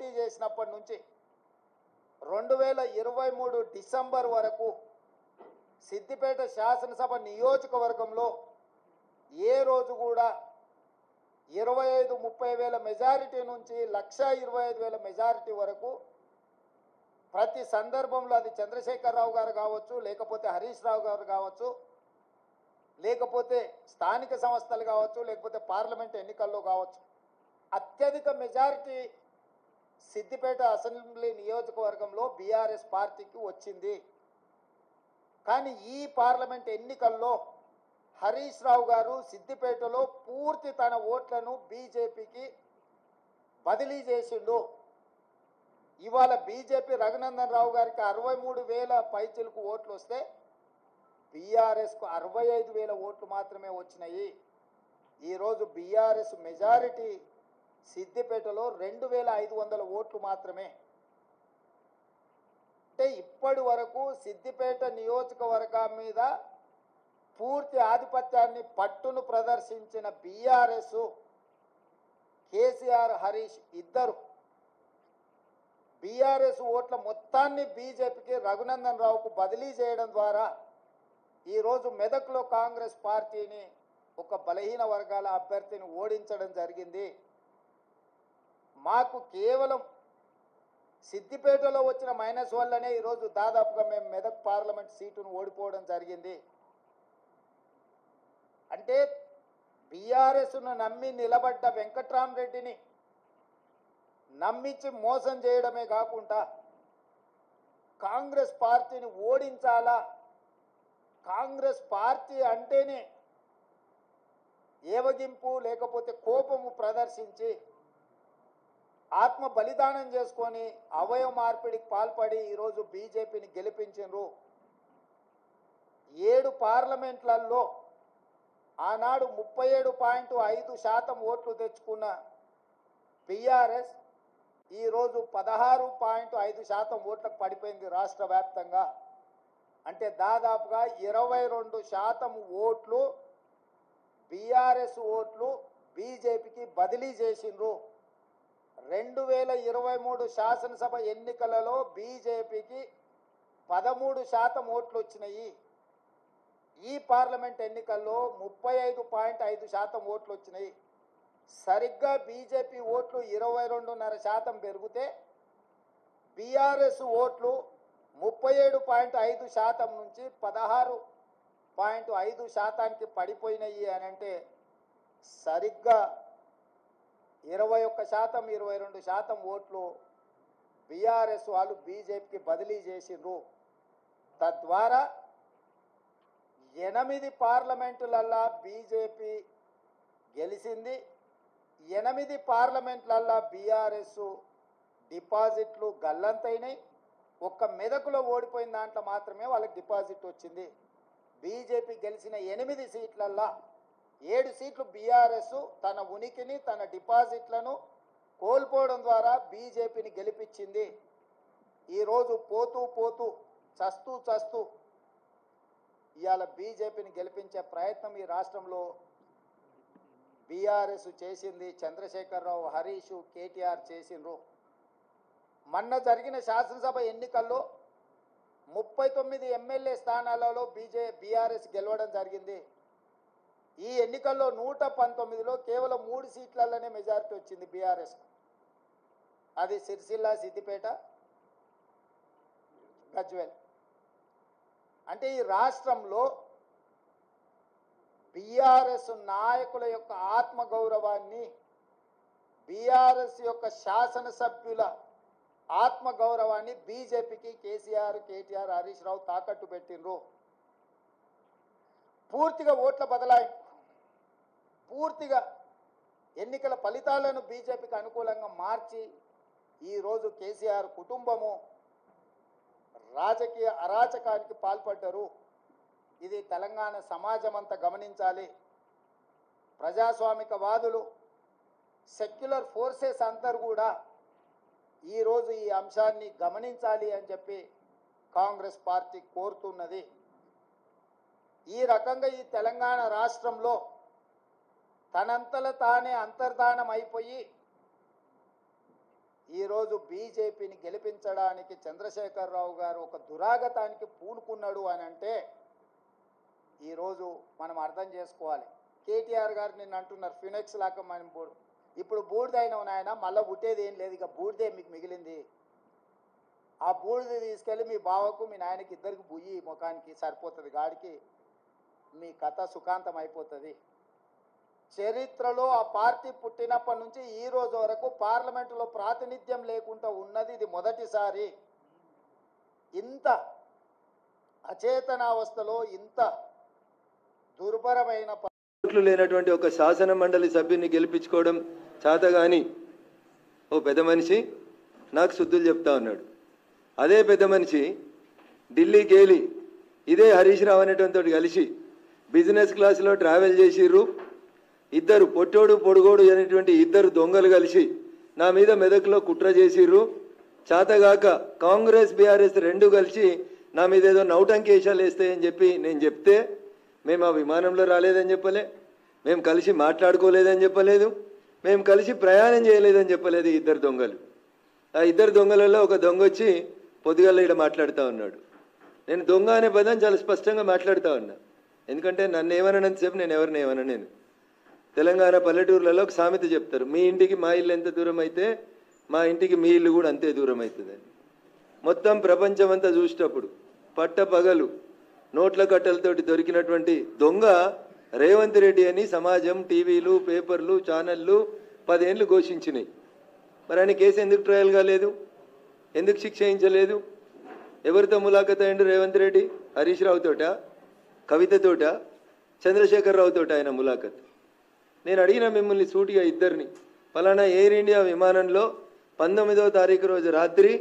పోటీ చేసినప్పటి నుంచి 2023 డిసెంబర్ వరకు సిద్దిపేట శాసనసభ నియోజకవర్గంలో ఏ రోజు కూడా 25-30 వేల మెజారిటీ నుంచి 1,25,000 మెజారిటీ వరకు ప్రతి సందర్భంలో అది చంద్రశేఖరరావు గారు కావచ్చు, లేకపోతే హరీష్ రావు గారు కావచ్చు, లేకపోతే స్థానిక సంస్థలు కావచ్చు, లేకపోతే పార్లమెంట్ ఎన్నికల్లో కావచ్చు, అత్యధిక మెజారిటీ సిద్దిపేట అసెంబ్లీ నియోజకవర్గంలో బీఆర్ఎస్ పార్టీకి వచ్చింది. కానీ ఈ పార్లమెంట్ ఎన్నికల్లో హరీష్ రావు గారు సిద్దిపేటలో పూర్తి తన ఓట్లను బీజేపీకి బదిలీ చేసిండు. ఇవాళ బీజేపీ రఘునందన్ రావు గారికి 63,000 పైచిలకు ఓట్లు వస్తే బీఆర్ఎస్కు 65,000 ఓట్లు మాత్రమే వచ్చినాయి. ఈరోజు బీఆర్ఎస్ మెజారిటీ సిద్దిపేటలో 2,500 ఓట్లు మాత్రమే. అంటే ఇప్పటి వరకు సిద్దిపేట నియోజకవర్గం మీద పూర్తి ఆధిపత్యాన్ని పట్టును ప్రదర్శించిన బీఆర్ఎస్, కేసీఆర్, హరీష్ ఇద్దరు బీఆర్ఎస్ ఓట్ల మొత్తాన్ని బీజేపీకి రఘునందన్ రావుకు బదిలీ చేయడం ద్వారా ఈరోజు మెదక్లో కాంగ్రెస్ పార్టీని ఒక బలహీన వర్గాల అభ్యర్థిని ఓడించడం జరిగింది. మాకు కేవలం సిద్దిపేటలో వచ్చిన మైనస్ వల్లనే ఈరోజు దాదాపుగా మేము మెదక్ పార్లమెంట్ సీటును ఓడిపోవడం జరిగింది. అంటే బీఆర్ఎస్ను నమ్మి నిలబడ్డ వెంకట్రామరెడ్డిని నమ్మించి మోసం చేయడమే కాకుండా కాంగ్రెస్ పార్టీని ఓడించాలా, కాంగ్రెస్ పార్టీ అంటేనే ఏవగింపు లేకపోతే కోపము ప్రదర్శించి ఆత్మ బలిదానం చేసుకొని అవయవ మార్పిడికి పాల్పడి ఈరోజు బీజేపీని గెలిపించారు. 7 పార్లమెంట్లలో ఆనాడు 37.5% ఓట్లు తెచ్చుకున్న బీఆర్ఎస్ ఈరోజు 16.5% ఓట్లకు పడిపోయింది రాష్ట్ర వ్యాప్తంగా. అంటే దాదాపుగా 22% ఓట్లు బీఆర్ఎస్ ఓట్లు బీజేపీకి బదిలీ చేసిండ్రు. 2023 శాసనసభ ఎన్నికలలో బీజేపీకి 13% ఓట్లు వచ్చినాయి. ఈ పార్లమెంట్ ఎన్నికల్లో 35.5% ఓట్లు వచ్చినాయి. సరిగ్గా బీజేపీ ఓట్లు 22.5% పెరిగితే బీఆర్ఎస్ ఓట్లు 37.5% నుంచి 16.5%కి పడిపోయినాయి అని అంటే సరిగ్గా 21%, 22% ఓట్లు బీఆర్ఎస్ వాళ్ళు బీజేపీకి బదిలీ చేసిండ్రు. తద్వారా 8 పార్లమెంటులల్లా బీజేపీ గెలిచింది. 8 పార్లమెంట్లల్లా బీఆర్ఎస్ డిపాజిట్లు గల్లంతైనాయి. ఒక్క మెదకులో ఓడిపోయిన దాంట్లో మాత్రమే వాళ్ళకి డిపాజిట్ వచ్చింది. బీజేపీ గెలిచిన 8 సీట్లల్లా 7 సీట్లు బీఆర్ఎస్ తన ఉనికిని, తన డిపాజిట్లను కోల్పోవడం ద్వారా బీజేపీని గెలిపించింది. ఈరోజు పోతూ పోతూ చస్తూ చస్తూ ఇవాళ బీజేపీని గెలిపించే ప్రయత్నం ఈ రాష్ట్రంలో బీఆర్ఎస్ చేసింది. చంద్రశేఖరరావు, హరీష్, కేటీఆర్ చేసిండ్రు. మొన్న జరిగిన శాసనసభ ఎన్నికల్లో 39 ఎమ్మెల్యే స్థానాలలో బీఆర్ఎస్ గెలవడం జరిగింది. ఈ ఎన్నికల్లో 119లో కేవలం 3 సీట్లలోనే మెజారిటీ వచ్చింది బీఆర్ఎస్. అది సిరిసిల్ల, సిద్దిపేట, గజ్వేల్. అంటే ఈ రాష్ట్రంలో బీఆర్ఎస్ నాయకుల యొక్క ఆత్మగౌరవాన్ని, బీఆర్ఎస్ యొక్క శాసనసభ్యుల ఆత్మగౌరవాన్ని బీజేపీకి కేసీఆర్, కేటీఆర్, హరీష్ రావు తాకట్టు పెట్టిండ్రు. పూర్తిగా ఓట్ల బదలాయింపు, పూర్తిగా ఎన్నికల ఫలితాలను బీజేపీకి అనుకూలంగా మార్చి ఈరోజు కేసీఆర్ కుటుంబము రాజకీయ అరాచకానికి పాల్పడ్డారు. ఇది తెలంగాణ సమాజం అంతా గమనించాలి. ప్రజాస్వామికవాదులు, సెక్యులర్ ఫోర్సెస్ అందరూ కూడా ఈరోజు ఈ అంశాన్ని గమనించాలి అని చెప్పి కాంగ్రెస్ పార్టీ కోరుతున్నది. ఈ రకంగా ఈ తెలంగాణ రాష్ట్రంలో తనంతల తానే అంతర్ధానం అయిపోయి ఈరోజు బీజేపీని గెలిపించడానికి చంద్రశేఖరరావు గారు ఒక దురాగతానికి పూనుకున్నాడు అని అంటే ఈరోజు మనం అర్థం చేసుకోవాలి. కేటీఆర్ గారు నిన్న అంటున్నారు ఫినెక్స్ లాగా మనం ఇప్పుడు బూడిదైన నాయన మళ్ళీ పుట్టేది ఏం లేదు, ఇక బూడిదే మీకు మిగిలింది. ఆ బూడిద తీసుకెళ్ళి మీ బావకు మీ నాయనకి ఇద్దరికి బుయ్యి ముఖానికి సరిపోతుంది, గాడికి మీ కథ సుఖాంతం అయిపోతుంది. చరిత్రలో ఆ పార్టీ పుట్టినప్పటి నుంచి ఈ రోజు వరకు పార్లమెంటులో ప్రాతినిధ్యం లేకుండా ఉన్నది ఇది మొదటిసారి. ఇంత అచేతనావస్థలో ఇంత దుర్భరమైన లేనటువంటి ఒక శాసన మండలి సభ్యుని గెలిపించుకోవడం చేతగాని ఓ పెద్ద మనిషి నాకు శుద్ధులు చెప్తా ఉన్నాడు. అదే పెద్ద మనిషి ఢిల్లీకి వెళ్ళి ఇదే హరీష్ రావు అనేటువంటి కలిసి బిజినెస్ క్లాస్లో ట్రావెల్ చేసిర్రు. ఇద్దరు పొట్టోడు పొడుగోడు అనేటువంటి ఇద్దరు దొంగలు కలిసి నా మీద మెదక్లో కుట్ర చేసిర్రు. చేతగాక కాంగ్రెస్ బీఆర్ఎస్ రెండు కలిసి నా మీద ఏదో నౌటంకేశాలు వేస్తాయని చెప్పి నేను చెప్తే మేము ఆ విమానంలో రాలేదని చెప్పలే, మేము కలిసి మాట్లాడుకోలేదని చెప్పలేదు, మేము కలిసి ప్రయాణం చేయలేదని చెప్పలేదు ఇద్దరు దొంగలు. ఆ ఇద్దరు దొంగలలో ఒక దొంగ వచ్చి పొద్దుగాల ఇక్కడ మాట్లాడుతూ ఉన్నాడు. నేను దొంగ అనే పదం చాలా స్పష్టంగా మాట్లాడుతూ ఉన్నా, ఎందుకంటే నన్ను ఏమనంతసేపు నేను ఎవరిని ఏమన్నా. నేను తెలంగాణ పల్లెటూర్లలో ఒక సామెత చెప్తారు, మీ ఇంటికి మా ఇల్లు ఎంత దూరం అయితే మా ఇంటికి మీ ఇల్లు కూడా అంతే దూరం అవుతుందని. మొత్తం ప్రపంచం అంతా చూసేటప్పుడు పట్ట పగలు నోట్ల కట్టలతోటి దొరికినటువంటి దొంగ రేవంత్ రెడ్డి అని సమాజం, టీవీలు, పేపర్లు, ఛానళ్ళు 10 ఏళ్ళు ఘోషించినాయి. మరి ఆయన కేసు ఎందుకు ట్రయల్ కాలేదు, ఎందుకు శిక్ష వేయించలేదు? ఎవరితో ములాఖత్ అయ్యిండు రేవంత్ రెడ్డి? హరీష్ రావుతోట, కవితతోట, చంద్రశేఖరరావుతోట ఆయన ములాఖత్. నేను అడిగిన మిమ్మల్ని సూటిగా ఇద్దరిని, ఫలానా ఎయిర్ ఇండియా విమానంలో 19వ తారీఖు రోజు రాత్రి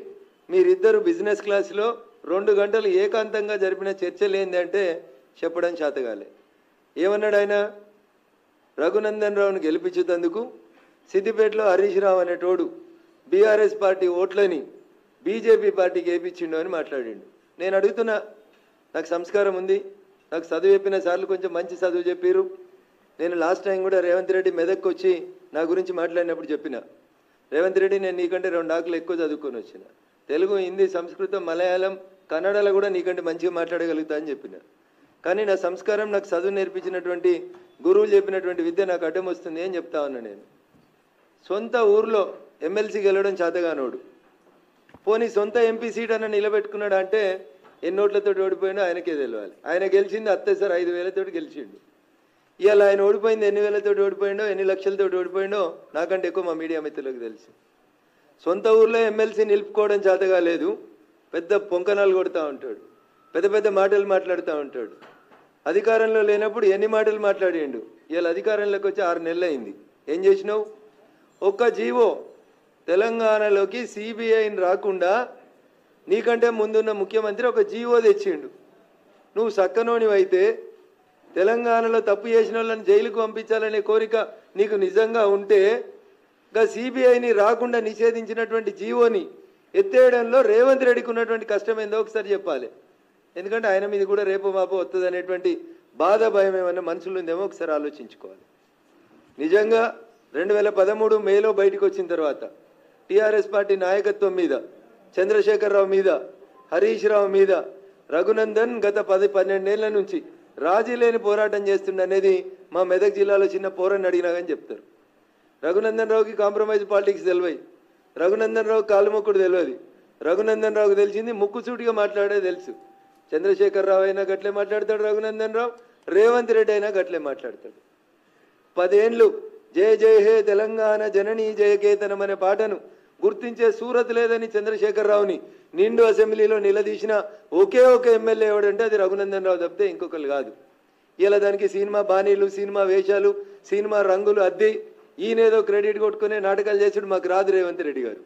మీరిద్దరు బిజినెస్ క్లాస్లో 2 గంటలు ఏకాంతంగా జరిపిన చర్చలు ఏంటంటే చెప్పడం చేతగాలే. ఏమన్నాడు ఆయన? రఘునందన్ రావును గెలిపించేందుకు సిద్దిపేటలో హరీష్ రావు అనేటోడు బీఆర్ఎస్ పార్టీ ఓట్లని బీజేపీ పార్టీకి వేయించిండు అని మాట్లాడిండు. నేను అడుగుతున్నా, నాకు సంస్కారం ఉంది, నాకు చదువు చెప్పిన సార్లు కొంచెం మంచి చదువు చెప్పారు. నేను లాస్ట్ టైం కూడా రేవంత్ రెడ్డి మెదక్కి వచ్చి నా గురించి మాట్లాడినప్పుడు చెప్పిన, రేవంత్ రెడ్డి నేను నీకంటే 2 ఆకులు ఎక్కువ చదువుకొని వచ్చిన, తెలుగు, హిందీ, సంస్కృతం, మలయాళం, కన్నడలో కూడా నీకంటే మంచిగా మాట్లాడగలుగుతా అని చెప్పిన. కానీ నా సంస్కారం, నాకు చదువు నేర్పించినటువంటి గురువులు చెప్పినటువంటి విద్య నాకు అడ్డం వస్తుంది అని చెప్తా ఉన్నా. నేను సొంత ఊర్లో ఎమ్మెల్సీ గెలవడం చేతగానోడు, పోనీ సొంత ఎంపీ సీట్ అన్న నిలబెట్టుకున్నాడు అంటే ఎన్ని ఓట్లతో ఓడిపోయినా ఆయనకే తెలియాలి. ఆయన గెలిచింది అత్తేసారి 5,000 గెలిచిండు. ఇవాళ ఆయన ఓడిపోయింది ఎన్ని వేలతో ఓడిపోయిండో, ఎన్ని లక్షలతో ఓడిపోయిండో నాకంటే ఎక్కువ మా మీడియా మిత్రులకు తెలుసు. సొంత ఊర్లో ఎమ్మెల్సీ నిలుపుకోవడం చేతగా లేదు, పెద్ద పొంకనాలు కొడుతూ ఉంటాడు, పెద్ద పెద్ద మాటలు మాట్లాడుతూ ఉంటాడు. అధికారంలో లేనప్పుడు ఎన్ని మాటలు మాట్లాడిండు. ఇవాళ అధికారంలోకి వచ్చి 6 నెలలు అయింది. ఏం చేసినావు? ఒక్క జీవో తెలంగాణలోకి సిబిఐని రాకుండా నీకంటే ముందున్న ముఖ్యమంత్రి ఒక జీవో తెచ్చిండు. నువ్వు సక్కనోనివైతే తెలంగాణలో తప్పు చేసిన వాళ్ళని జైలుకు పంపించాలనే కోరిక నీకు నిజంగా ఉంటే సిబిఐని రాకుండా నిషేధించినటువంటి జీవోని ఎత్తేయడంలో రేవంత్ రెడ్డికి ఉన్నటువంటి కష్టం ఏందో ఒకసారి చెప్పాలి. ఎందుకంటే ఆయన మీద కూడా రేపు మాపో వస్తుంది అనేటువంటి బాధ, భయం ఏమన్నా మనసులో ఉందేమో ఒకసారి ఆలోచించుకోవాలి. నిజంగా 2013 మేలో బయటకు వచ్చిన తర్వాత టీఆర్ఎస్ పార్టీ నాయకత్వం మీద, చంద్రశేఖరరావు మీద, హరీష్ రావు మీద రఘునందన్ గత 10-12 ఏళ్ల నుంచి రాజీ లేని పోరాటం చేస్తుండనేది మా మెదక్ జిల్లాలో చిన్న పోరాన్ని అడిగినా కానీ చెప్తారు. రఘునందన్ రావుకి కాంప్రమైజ్ పాలిటిక్స్ తెలివై, రఘునందన్ రావు కాలుమొక్కుడు తెలియదు. రఘునందన్ రావుకి తెలిసింది ముక్కుసూటిగా మాట్లాడేది తెలుసు. చంద్రశేఖరరావు అయినా గట్లే మాట్లాడతాడు రఘునందన్ రావు, రేవంత్ రెడ్డి అయినా గట్లే మాట్లాడతాడు. 10 ఏళ్ళు జయ జయ హే తెలంగాణ జననీ జయకేతనం అనే పాటను గుర్తించే సూరత్ లేదని చంద్రశేఖరరావుని నిండు అసెంబ్లీలో నిలదీసిన ఒకే ఒక ఎమ్మెల్యే ఎవడంటే అది రఘునందన్ రావు తప్పితే ఇంకొకరు కాదు. ఇలా దానికి సినిమా బాణీలు, సినిమా వేషాలు, సినిమా రంగులు అద్ది ఈయనేదో క్రెడిట్ కొట్టుకునే నాటకాలు చేసాడు. మాకు రాదు రేవంత్ రెడ్డి గారు.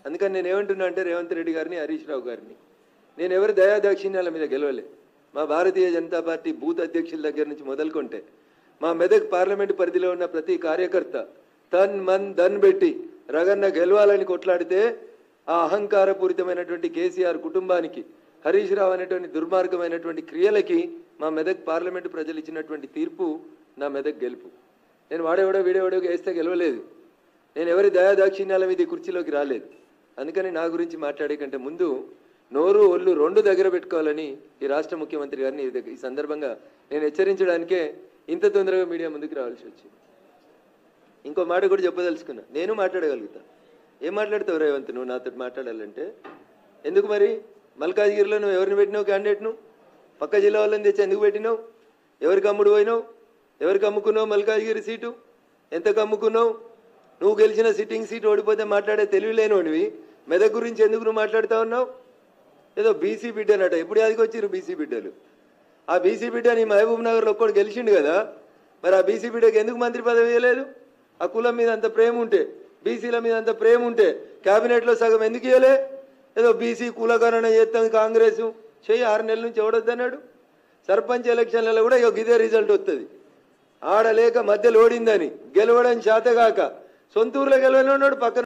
అందుకని నేను ఏమంటున్నా అంటే రేవంత్ రెడ్డి గారిని, హరీష్ రావు గారిని, నేను ఎవరి దయాదాక్షిణ్యాల మీద గెలవలే. మా భారతీయ జనతా పార్టీ బూత్ అధ్యక్షుల దగ్గర నుంచి మొదలుకుంటే మా మెదక్ పార్లమెంటు పరిధిలో ఉన్న ప్రతి కార్యకర్త తన్ మన్ ధన్ పెట్టి రగన్న గెలవాలని కొట్లాడితే ఆ అహంకారపూరితమైనటువంటి కేసీఆర్ కుటుంబానికి, హరీష్ రావు అనేటువంటి దుర్మార్గమైనటువంటి క్రియలకి మా మెదక్ పార్లమెంటు ప్రజలు ఇచ్చినటువంటి తీర్పు నా మెదక్ గెలుపు. నేను వాడేవాడో వీడేవాడో వేస్తే గెలవలేదు. నేను ఎవరి దయాదాక్షిణ్యాల మీద కుర్చీలోకి రాలేదు. అందుకని నా గురించి మాట్లాడే కంటే ముందు నోరు ఒళ్ళు రెండు దగ్గర పెట్టుకోవాలని ఈ రాష్ట్ర ముఖ్యమంత్రి గారిని ఈ సందర్భంగా నేను హెచ్చరించడానికే ఇంత తొందరగా మీడియా ముందుకు రావాల్సి వచ్చింది. ఇంకో మాట కూడా చెప్పదలుచుకున్నా, నేను మాట్లాడగలుగుతా. ఏం మాట్లాడతావు రేవంత్ నువ్వు నాతో మాట్లాడాలంటే? ఎందుకు మరి మల్కాజ్గిరిలో నువ్వు ఎవరిని పెట్టినావు క్యాండిడేట్ను? పక్క జిల్లా వాళ్ళని తెచ్చి ఎందుకు పెట్టినావు? ఎవరికి అమ్ముడు పోయినావు? ఎవరికి అమ్ముకున్నావు మల్కాజ్గిరి సీటు? ఎంతకు అమ్ముకున్నావు? నువ్వు గెలిచిన సిట్టింగ్ సీటు ఓడిపోతే మాట్లాడే తెలివి లేనివి మెదక్ గురించి ఎందుకు నువ్వు మాట్లాడుతూ ఉన్నావు? ఏదో బీసీ బిడ్డనట, ఎప్పుడు యాదికి వచ్చిర్రు బీసీ బిడ్డలు? ఆ బీసీ బిడ్డ నీ మహబూబ్ నగర్లో ఒక్కడు గెలిచిండు కదా, మరి ఆ బీసీ బిడ్డకి ఎందుకు మంత్రి పదవి ఇవ్వలేదు? ఆ కులం మీద అంత ప్రేమ ఉంటే, బీసీల మీద అంత ప్రేమ ఉంటే క్యాబినెట్లో సగం ఎందుకు ఇవ్వలే? ఏదో బీసీ కులకరణ చేస్తాం కాంగ్రెస్ చెయ్యి, 6 నెలల నుంచి ఎవడొద్దన్నాడు? సర్పంచ్ ఎలక్షన్లలో కూడా ఇదే రిజల్ట్ వస్తుంది. ఆడలేక మధ్యలో ఓడిందని గెలవడం చేతగాక సొంతూరులో గెలవని ఉన్నాడు, పక్కన